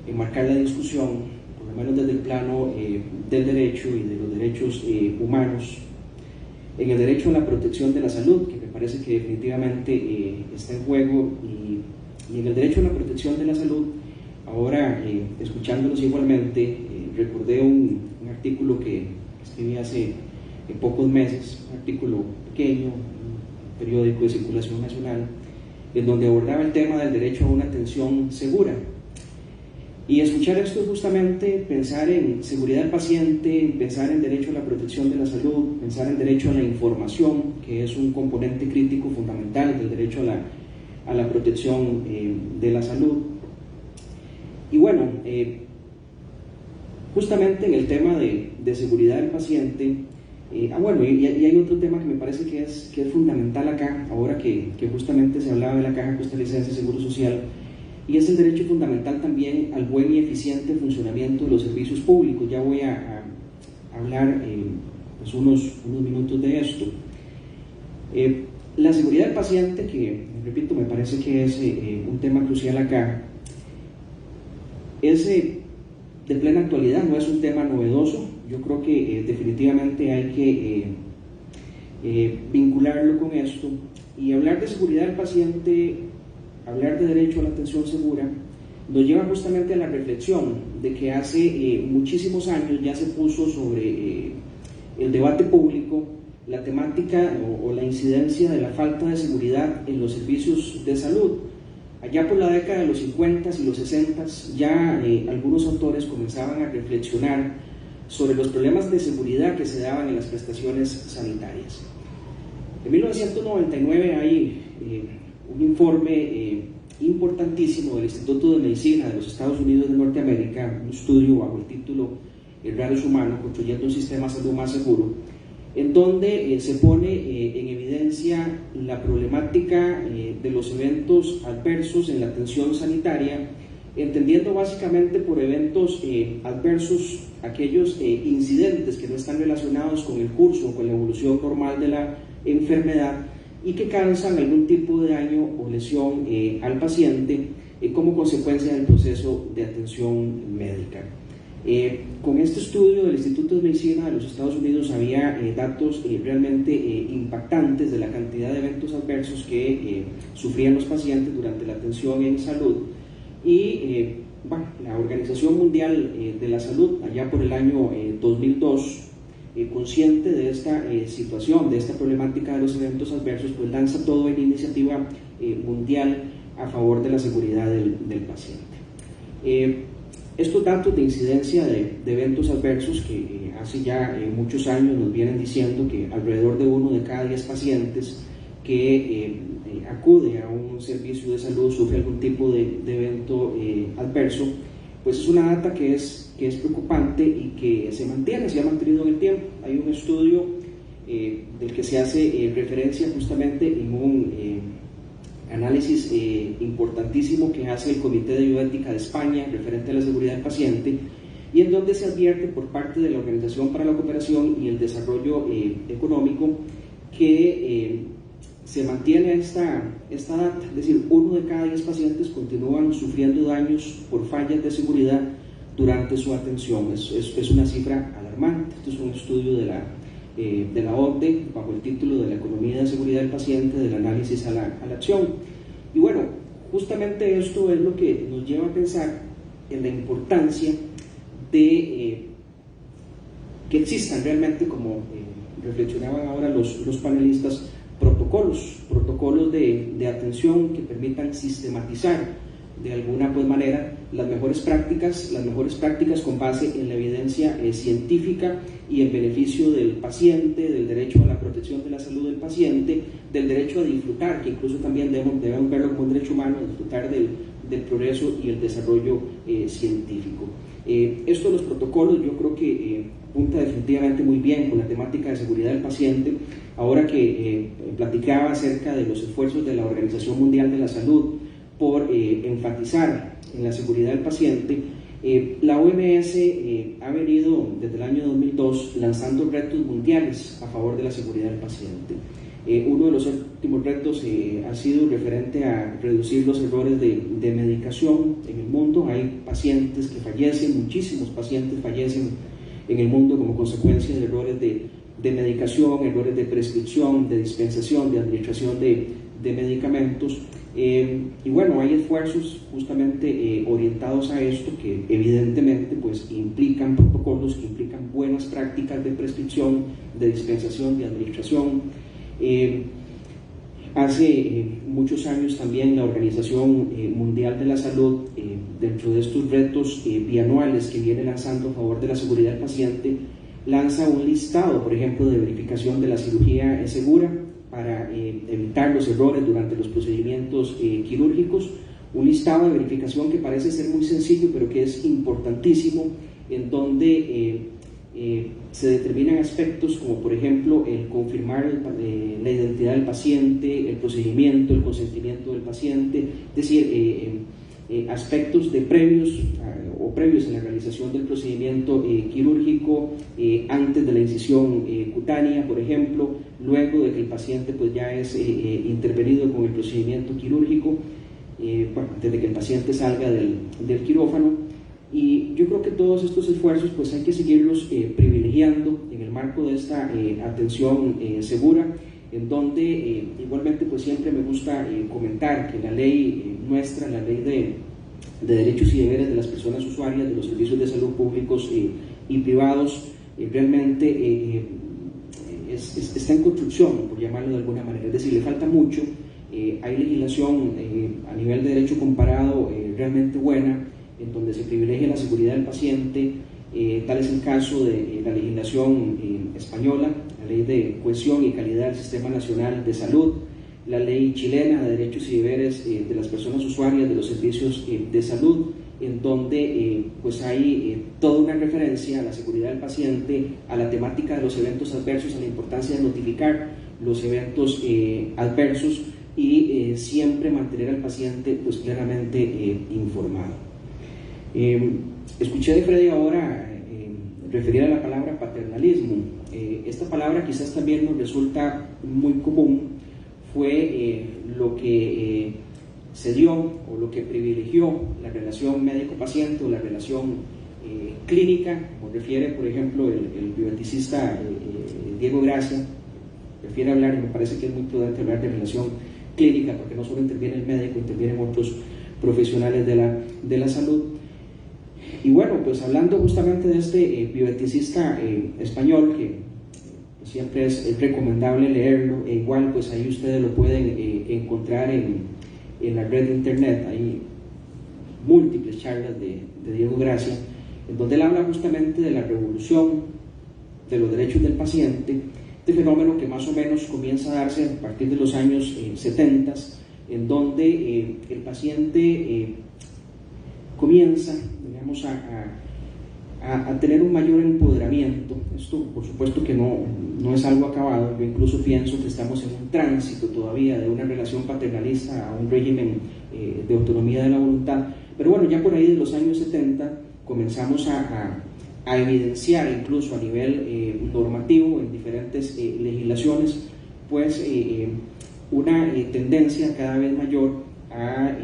enmarcar la discusión, por lo menos desde el plano del derecho y de los derechos humanos, en el derecho a la protección de la salud, que me parece que definitivamente está en juego, y en el derecho a la protección de la salud. Ahora, escuchándolos igualmente, recordé un artículo que escribí hace pocos meses, un artículo pequeño, un periódico de circulación nacional, en donde abordaba el tema del derecho a una atención segura. Y escuchar esto es justamente pensar en seguridad del paciente, pensar en derecho a la protección de la salud, pensar en derecho a la información, que es un componente crítico fundamental del derecho a la protección de la salud. Y bueno, justamente en el tema de seguridad del paciente, bueno, y hay otro tema que me parece que es fundamental acá, ahora que justamente se hablaba de la Caja Costarricense de Seguro Social, y es el derecho fundamental también al buen y eficiente funcionamiento de los servicios públicos. Ya voy a hablar pues unos minutos de esto. La seguridad del paciente, que repito, me parece que es un tema crucial acá, es de plena actualidad, no es un tema novedoso. Yo creo que definitivamente hay que vincularlo con esto, y hablar de seguridad del paciente, hablar de derecho a la atención segura, nos lleva justamente a la reflexión de que hace muchísimos años ya se puso sobre el debate público la temática o la incidencia de la falta de seguridad en los servicios de salud. Allá por la década de los 50 y los 60 ya algunos autores comenzaban a reflexionar sobre los problemas de seguridad que se daban en las prestaciones sanitarias. En 1999 hay un informe importantísimo del Instituto de Medicina de los Estados Unidos de Norteamérica, un estudio bajo el título El Radio Humano, construyendo un sistema de salud más seguro, en donde se pone en evidencia la problemática de los eventos adversos en la atención sanitaria, entendiendo básicamente por eventos adversos aquellos incidentes que no están relacionados con el curso o con la evolución normal de la enfermedad y que causan algún tipo de daño o lesión al paciente como consecuencia del proceso de atención médica. Con este estudio del Instituto de Medicina de los Estados Unidos había datos realmente impactantes de la cantidad de eventos adversos que sufrían los pacientes durante la atención en salud, y bueno, la Organización Mundial de la Salud, allá por el año 2002, consciente de esta situación, de esta problemática de los eventos adversos, pues lanza toda una iniciativa mundial a favor de la seguridad del paciente. Estos datos de incidencia de eventos adversos, que hace ya muchos años nos vienen diciendo que alrededor de 1 de cada 10 pacientes que acude a un servicio de salud sufre algún tipo de evento adverso, pues es una data que es preocupante y que se ha mantenido en el tiempo. Hay un estudio del que se hace referencia justamente en un análisis importantísimo que hace el Comité de Bioética de España referente a la seguridad del paciente, y en donde se advierte por parte de la Organización para la Cooperación y el Desarrollo Económico que se mantiene esta data, es decir, 1 de cada 10 pacientes continúan sufriendo daños por fallas de seguridad durante su atención. Es una cifra alarmante. Esto es un estudio de la OCDE bajo el título de la economía de seguridad del paciente, del análisis a la acción. Y bueno, justamente esto es lo que nos lleva a pensar en la importancia de que existan realmente, como reflexionaban ahora los panelistas, protocolos de atención que permitan sistematizar de alguna manera las mejores prácticas con base en la evidencia científica y en beneficio del paciente, del derecho a la protección de la salud del paciente, del derecho a disfrutar, que incluso también debemos verlo como un derecho humano, disfrutar del progreso y el desarrollo científico. Esto de los protocolos yo creo que apunta definitivamente muy bien con la temática de seguridad del paciente. Ahora que platicaba acerca de los esfuerzos de la Organización Mundial de la Salud por enfatizar en la seguridad del paciente, la OMS ha venido desde el año 2002 lanzando retos mundiales a favor de la seguridad del paciente. Uno de los últimos retos ha sido referente a reducir los errores de medicación en el mundo. Hay pacientes que fallecen, muchísimos pacientes fallecen en el mundo como consecuencia de errores de medicación, errores de prescripción, de dispensación, de administración de medicamentos. Y bueno, hay esfuerzos justamente orientados a esto que evidentemente pues implican protocolos, que implican buenas prácticas de prescripción, de dispensación, de administración. Hace muchos años también la Organización Mundial de la Salud dentro de estos retos bianuales que viene lanzando a favor de la seguridad del paciente, lanza un listado, por ejemplo, de verificación de la cirugía segura para evitar los errores durante los procedimientos quirúrgicos, un listado de verificación que parece ser muy sencillo, pero que es importantísimo, en donde se determinan aspectos como, por ejemplo, el confirmar la identidad del paciente, el procedimiento, el consentimiento del paciente, es decir, aspectos de previos en la realización del procedimiento quirúrgico, antes de la incisión cutánea, por ejemplo, luego de que el paciente pues ya es intervenido con el procedimiento quirúrgico, antes de que el paciente salga del quirófano. Y yo creo que todos estos esfuerzos pues hay que seguirlos privilegiando en el marco de esta atención segura, en donde igualmente pues siempre me gusta comentar que la ley nuestra, la ley de derechos y deberes de las personas usuarias de los servicios de salud públicos y privados realmente está en construcción, por llamarlo de alguna manera, es decir, le falta mucho. Hay legislación a nivel de derecho comparado realmente buena, en donde se privilegia la seguridad del paciente, tal es el caso de la legislación española, la ley de cohesión y calidad del Sistema Nacional de Salud, la ley chilena de derechos y deberes de las personas usuarias de los servicios de salud, en donde pues hay toda una referencia a la seguridad del paciente, a la temática de los eventos adversos, a la importancia de notificar los eventos adversos y siempre mantener al paciente pues claramente informado. Escuché de Freddy ahora referir a la palabra paternalismo. Esta palabra quizás también nos resulta muy común, fue lo que se dio o lo que privilegió la relación médico-paciente o la relación clínica, como refiere por ejemplo el bioeticista Diego Gracia, prefiere hablar, y me parece que es muy prudente hablar de relación clínica, porque no solo interviene el médico, intervienen otros profesionales de la salud. Y bueno, pues hablando justamente de este bioeticista español, que pues siempre es recomendable leerlo, e igual pues ahí ustedes lo pueden encontrar en la red de internet, hay múltiples charlas de Diego Gracia, en donde él habla justamente de la revolución de los derechos del paciente, este fenómeno que más o menos comienza a darse a partir de los años 70, en donde el paciente comienza, digamos, a tener un mayor empoderamiento. Esto por supuesto que no es algo acabado, yo incluso pienso que estamos en un tránsito todavía de una relación paternalista a un régimen de autonomía de la voluntad, pero bueno, ya por ahí de los años 70 comenzamos a evidenciar incluso a nivel normativo en diferentes legislaciones pues una tendencia cada vez mayor a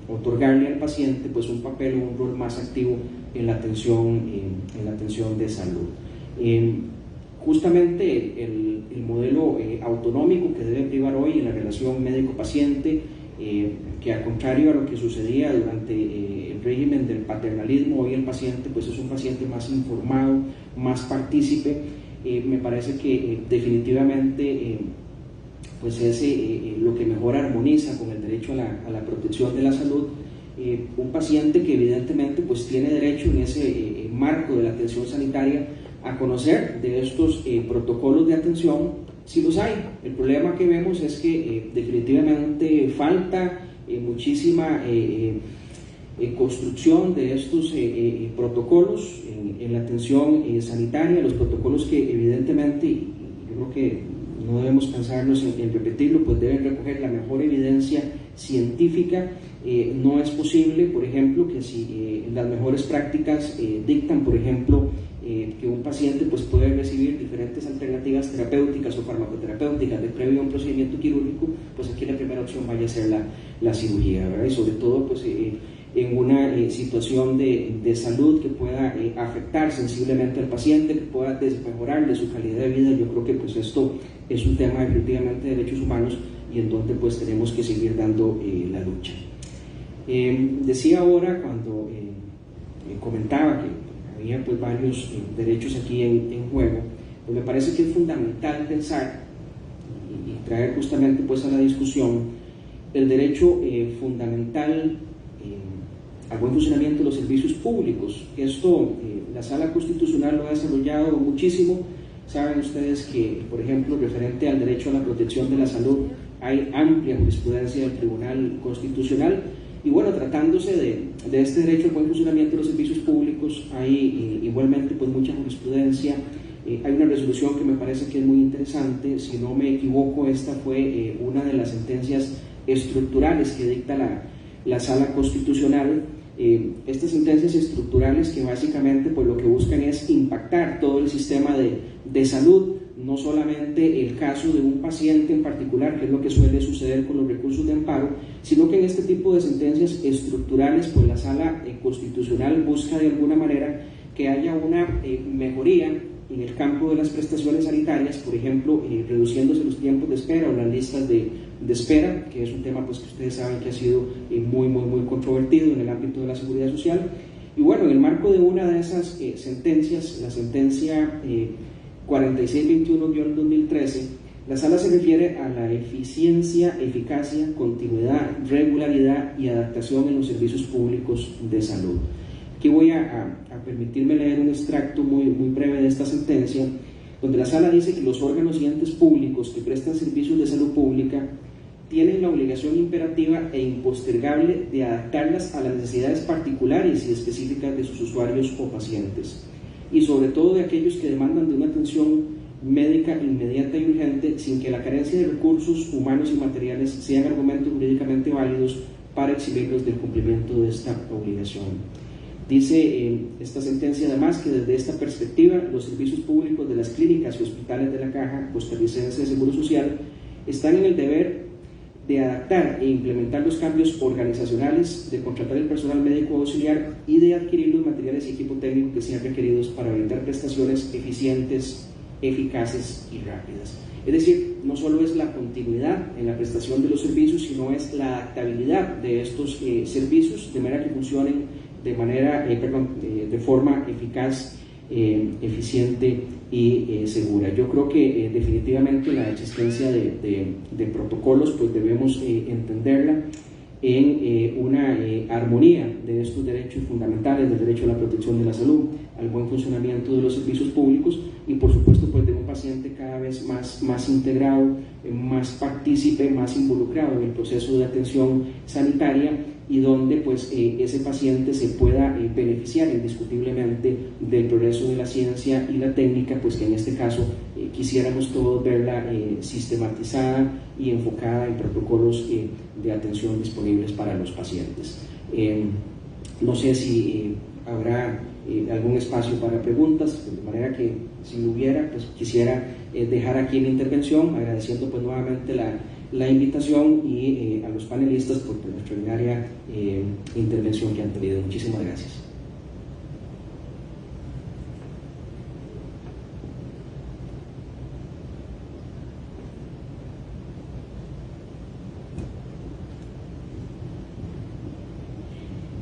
otorgarle al paciente pues un papel o un rol más activo en la atención de salud. Justamente el modelo autonómico que debe privar hoy en la relación médico-paciente, que al contrario a lo que sucedía durante el régimen del paternalismo, hoy el paciente pues es un paciente más informado, más partícipe, me parece que definitivamente pues es lo que mejor armoniza con el derecho a la protección de la salud. Un paciente que evidentemente pues tiene derecho en ese marco de la atención sanitaria a conocer de estos protocolos de atención, si los hay. El problema que vemos es que definitivamente falta muchísima construcción de estos protocolos en la atención sanitaria, los protocolos que evidentemente, yo creo que no debemos cansarnos en repetirlo, pues deben recoger la mejor evidencia científica. No es posible, por ejemplo, que si las mejores prácticas dictan, por ejemplo, que un paciente pues puede recibir diferentes alternativas terapéuticas o farmacoterapéuticas de previo a un procedimiento quirúrgico, pues aquí la primera opción vaya a ser la cirugía, ¿verdad? Y sobre todo pues en una situación de salud que pueda afectar sensiblemente al paciente, que pueda desmejorarle su calidad de vida. Yo creo que pues esto es un tema definitivamente de derechos humanos y en donde pues tenemos que seguir dando la lucha. Decía ahora cuando comentaba que había pues varios derechos aquí en juego, pues me parece que es fundamental pensar y traer justamente pues a la discusión el derecho fundamental al buen funcionamiento de los servicios públicos. Esto la Sala Constitucional lo ha desarrollado muchísimo. Saben ustedes que, por ejemplo, referente al derecho a la protección de la salud, hay amplia jurisprudencia del Tribunal Constitucional. Y bueno, tratándose de este derecho al buen funcionamiento de los servicios públicos, hay igualmente pues mucha jurisprudencia. Hay una resolución que me parece que es muy interesante. Si no me equivoco, esta fue una de las sentencias estructurales que dicta la Sala Constitucional. Estas sentencias estructurales que básicamente pues lo que buscan es impactar todo el sistema de salud, no solamente el caso de un paciente en particular, que es lo que suele suceder con los recursos de amparo, sino que en este tipo de sentencias estructurales pues la Sala Constitucional busca de alguna manera que haya una mejoría en el campo de las prestaciones sanitarias, por ejemplo, reduciéndose los tiempos de espera o las listas de espera, que es un tema pues que ustedes saben que ha sido muy controvertido en el ámbito de la seguridad social. Y bueno, en el marco de una de esas sentencias, la sentencia 4621-2013, la Sala se refiere a la eficiencia, eficacia, continuidad, regularidad y adaptación en los servicios públicos de salud. Aquí voy a permitirme leer un extracto muy breve de esta sentencia, donde la Sala dice que los órganos y entes públicos que prestan servicios de salud pública tienen la obligación imperativa e impostergable de adaptarlas a las necesidades particulares y específicas de sus usuarios o pacientes, y sobre todo de aquellos que demandan de una atención médica inmediata y urgente, sin que la carencia de recursos humanos y materiales sean argumentos jurídicamente válidos para eximirlos del cumplimiento de esta obligación. Dice esta sentencia además que desde esta perspectiva los servicios públicos de las clínicas y hospitales de la Caja Costarricense de Seguro Social están en el deber de adaptar e implementar los cambios organizacionales, de contratar el personal médico auxiliar y de adquirir los materiales y equipo técnico que sean requeridos para brindar prestaciones eficientes, eficaces y rápidas. Es decir, no solo es la continuidad en la prestación de los servicios, sino es la adaptabilidad de estos servicios de manera que funcionen de forma eficaz, eficiente y segura. Yo creo que definitivamente la existencia de protocolos pues debemos entenderla en una armonía de estos derechos fundamentales, del derecho a la protección de la salud, al buen funcionamiento de los servicios públicos y por supuesto pues de un paciente cada vez más integrado, más partícipe, más involucrado en el proceso de atención sanitaria, y donde pues ese paciente se pueda beneficiar indiscutiblemente del progreso de la ciencia y la técnica, pues que en este caso quisiéramos todos verla sistematizada y enfocada en protocolos de atención disponibles para los pacientes. No sé si habrá algún espacio para preguntas, de manera que si lo hubiera, pues quisiera dejar aquí mi intervención, agradeciendo pues nuevamente la invitación y a los panelistas por la extraordinaria intervención que han tenido. Muchísimas gracias.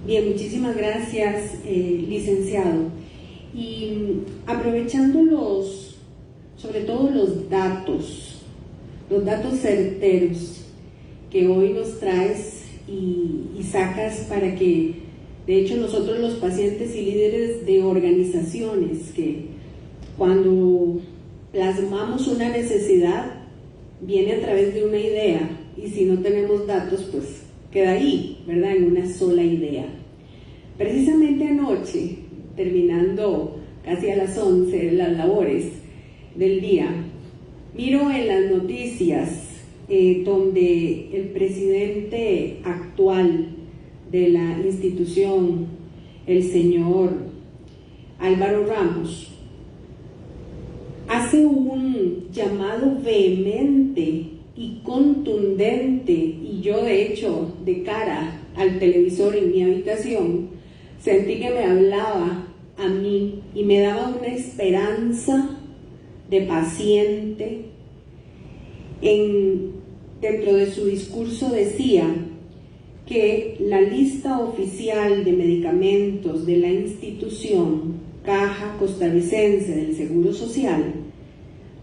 Bien, muchísimas gracias, licenciado. Y aprovechando sobre todo los datos certeros que hoy nos traes y sacas para que, de hecho, nosotros los pacientes y líderes de organizaciones, que cuando plasmamos una necesidad, viene a través de una idea, y si no tenemos datos, pues queda ahí, ¿verdad?, en una sola idea. Precisamente anoche, terminando casi a las 11 las labores del día, miro en las noticias donde el presidente actual de la institución, el señor Álvaro Ramos, hace un llamado vehemente y contundente, y yo de hecho de cara al televisor en mi habitación sentí que me hablaba a mí y me daba una esperanza de paciente. Dentro de su discurso decía que la lista oficial de medicamentos de la institución Caja Costarricense del Seguro Social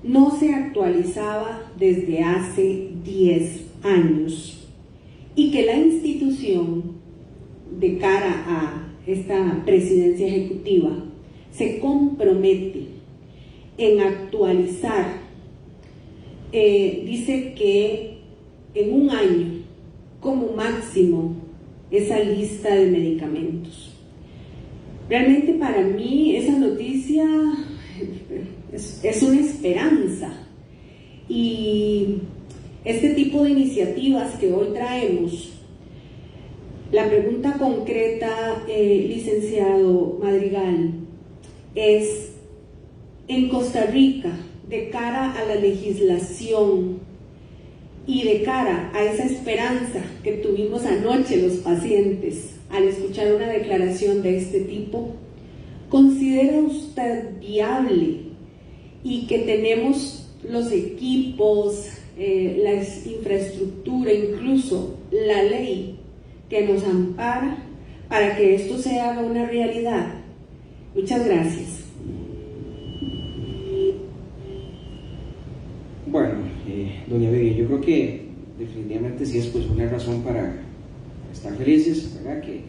no se actualizaba desde hace 10 años y que la institución de cara a esta presidencia ejecutiva se compromete en actualizar, dice que en un año como máximo esa lista de medicamentos. Realmente para mí esa noticia es una esperanza, y este tipo de iniciativas que hoy traemos, la pregunta concreta, licenciado Madrigal, es: en Costa Rica, de cara a la legislación y de cara a esa esperanza que tuvimos anoche los pacientes al escuchar una declaración de este tipo, ¿considera usted viable y que tenemos los equipos, la infraestructura, incluso la ley que nos ampara para que esto se haga una realidad? Muchas gracias. Bueno, doña Vivi, yo creo que definitivamente sí es pues una razón para estar felices, ¿verdad?, que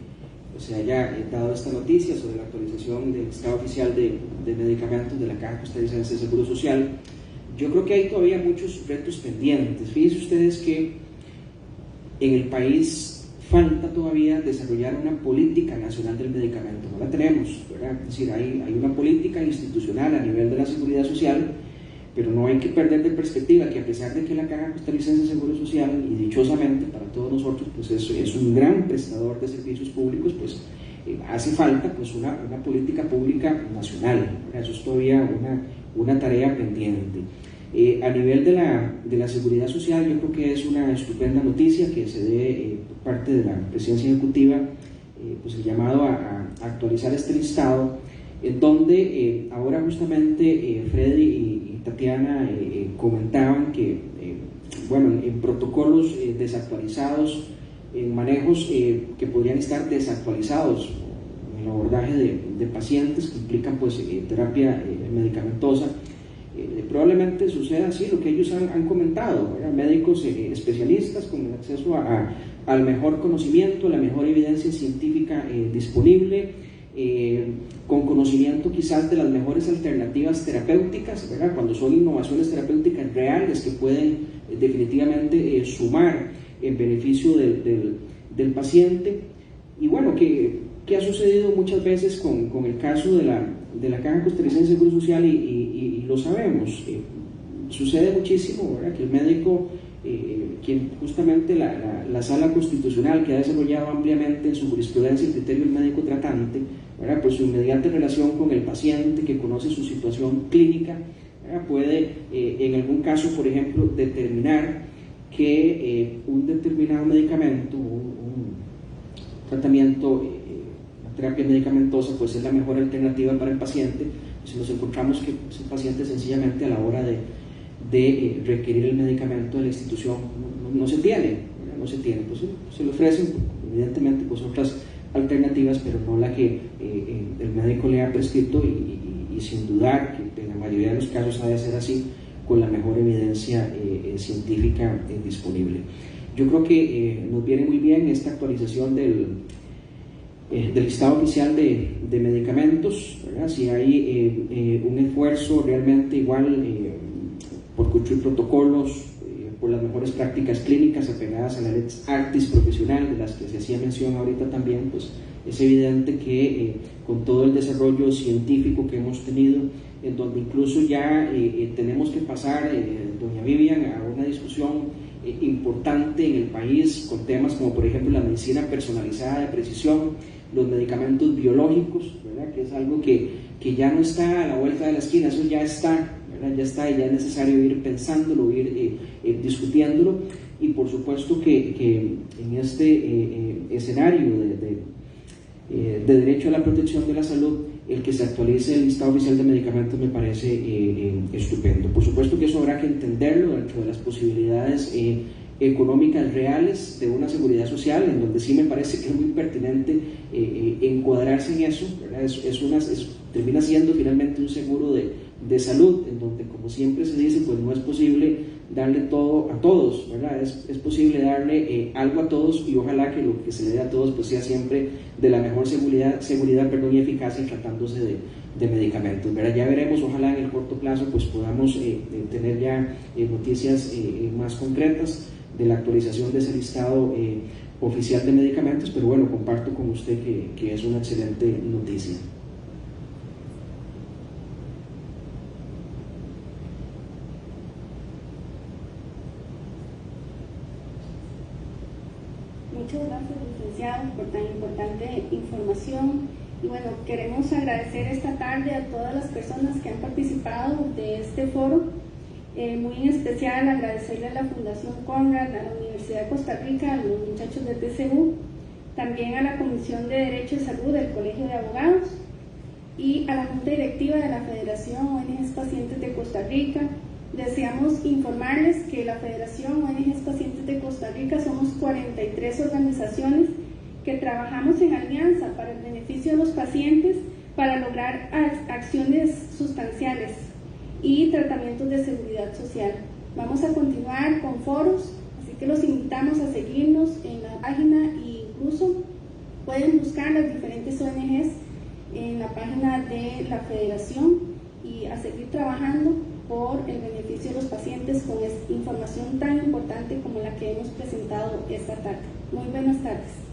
pues, se haya dado esta noticia sobre la actualización del estado oficial de medicamentos de la Caja Costarricense de Seguro Social. Yo creo que hay todavía muchos retos pendientes. Fíjense ustedes que en el país falta todavía desarrollar una política nacional del medicamento. No la tenemos, ¿verdad? Es decir, hay una política institucional a nivel de la seguridad social, pero no hay que perder de perspectiva que a pesar de que la Caja Costarricense de Seguro Social, y dichosamente para todos nosotros, pues es un gran prestador de servicios públicos, pues hace falta pues una política pública nacional, ¿verdad? Eso es todavía una tarea pendiente. A nivel de la seguridad social, yo creo que es una estupenda noticia que se dé por parte de la presidencia ejecutiva pues el llamado a actualizar este listado, en donde ahora justamente Freddy y Tatiana comentaban que bueno, en protocolos desactualizados, en manejos que podrían estar desactualizados, en el abordaje de pacientes que implican pues terapia medicamentosa, probablemente suceda así lo que ellos han comentado, ¿verdad? Médicos especialistas con el acceso al mejor conocimiento, la mejor evidencia científica disponible, con conocimiento quizás de las mejores alternativas terapéuticas, ¿verdad?, cuando son innovaciones terapéuticas reales que pueden definitivamente sumar en beneficio del paciente. Y bueno, que ha sucedido muchas veces con el caso de la Caja Costarricense de Seguro Social, y lo sabemos, sucede muchísimo, ¿verdad?, que el médico, quien justamente la Sala Constitucional, que ha desarrollado ampliamente en su jurisprudencia el criterio del médico tratante, ¿verdad?, pues su inmediata relación con el paciente, que conoce su situación clínica, ¿verdad?, puede en algún caso, por ejemplo, determinar que un determinado medicamento, un tratamiento, una terapia medicamentosa, pues es la mejor alternativa para el paciente. Si nos encontramos que pues, el paciente sencillamente a la hora de requerir el medicamento de la institución no se tiene, ¿verdad?, no se tiene, pues se le ofrecen evidentemente pues otras alternativas, pero no la que el médico le ha prescrito, y sin dudar que en la mayoría de los casos ha de ser así, con la mejor evidencia científica disponible. Yo creo que nos viene muy bien esta actualización del listado oficial de medicamentos, ¿verdad? Si hay un esfuerzo realmente igual por construir protocolos, por las mejores prácticas clínicas apegadas a la Lex Artis profesional, de las que se hacía mención ahorita también, pues es evidente que con todo el desarrollo científico que hemos tenido, en donde incluso ya tenemos que pasar, doña Vivian, a una discusión importante en el país con temas como por ejemplo la medicina personalizada de precisión, los medicamentos biológicos, ¿verdad?, que es algo que ya no está a la vuelta de la esquina, eso ya está, ¿verdad?, ya está, y ya es necesario ir pensándolo, ir discutiéndolo, y por supuesto que en este escenario de derecho a la protección de la salud, el que se actualice el listado oficial de medicamentos me parece estupendo. Por supuesto que eso habrá que entenderlo dentro de las posibilidades económicas reales de una seguridad social, en donde sí me parece que es muy pertinente encuadrarse en eso, ¿verdad? Termina siendo finalmente un seguro de salud, en donde, como siempre se dice, pues no es posible darle todo a todos, ¿verdad? Es posible darle algo a todos, y ojalá que lo que se le dé a todos pues sea siempre de la mejor seguridad y eficacia tratándose de medicamentos, ¿verdad? Ya veremos, ojalá en el corto plazo pues podamos tener ya noticias más concretas de la actualización de ese listado oficial de medicamentos, pero bueno, comparto con usted que es una excelente noticia. Muchas gracias, licenciado, por tan importante información. Y bueno, queremos agradecer esta tarde a todas las personas que han participado de este foro. Muy en especial agradecerle a la Fundación Conrad, a la Universidad de Costa Rica, a los muchachos de TCU, también a la Comisión de Derecho y Salud del Colegio de Abogados y a la Junta Directiva de la Federación ONGs Pacientes de Costa Rica. Deseamos informarles que la Federación ONGs Pacientes de Costa Rica somos 43 organizaciones que trabajamos en alianza para el beneficio de los pacientes para lograr acciones sustanciales y tratamientos de seguridad social. Vamos a continuar con foros, así que los invitamos a seguirnos en la página e incluso pueden buscar las diferentes ONGs en la página de la Federación y a seguir trabajando por el beneficio de los pacientes con información tan importante como la que hemos presentado esta tarde. Muy buenas tardes.